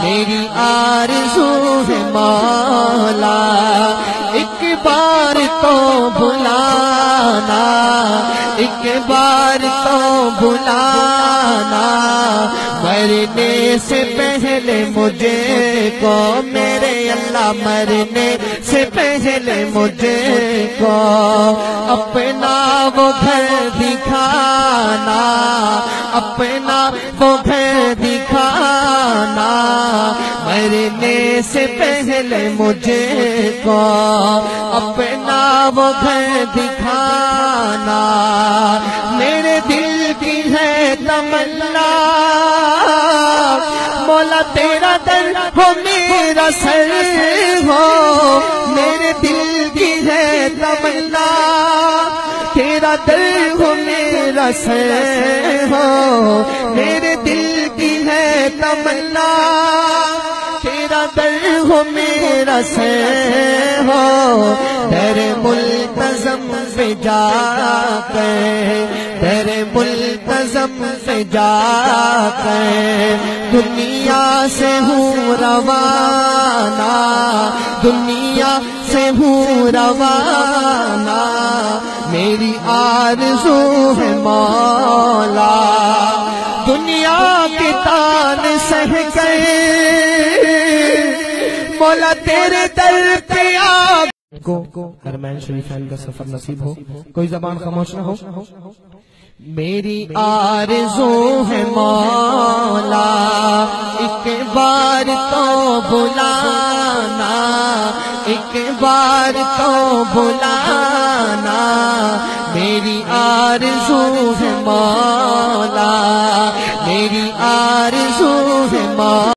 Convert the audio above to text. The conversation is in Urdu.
میری آرزو ہے مولا ایک بار تو بلانا، ایک بار تو بلانا، مرنے سے پہلے مجھے کو میرے اللہ، مرنے سے پہلے مجھے کو اپنا وہ گھر دکھانا، اپنا وہ گھر دکھانا، مرنے سے پہلے مجھے کو اپنا وہ گھر دکھانا، میرے دل کی ہے تمنا مولا تیرا در ہو میرا سر ہو، میرے دل کی ہے تمنا تیرا در ہو میرا سر ہو، میرے دل کی ہے تمنا تیرا در ہو میرا سر ہو، در ملتزم پہ جا کر، در ملتزم پہ جا کر دنیا سے ہوں روانہ، دنیا سے ہوں روانہ، میری آرزو ہے مولا دنیا کے تان سہ کر مولا تیرے در پہ آ کو حرمین شریفین کا سفر نصیب ہو، کوئی زبان خاموش نہ ہو۔ میری آرزو ہے مولا ایک بار تو بلانا، ایک بار تو بلانا، میری آرزو ہے مولا، میری آرزو ہے مولا۔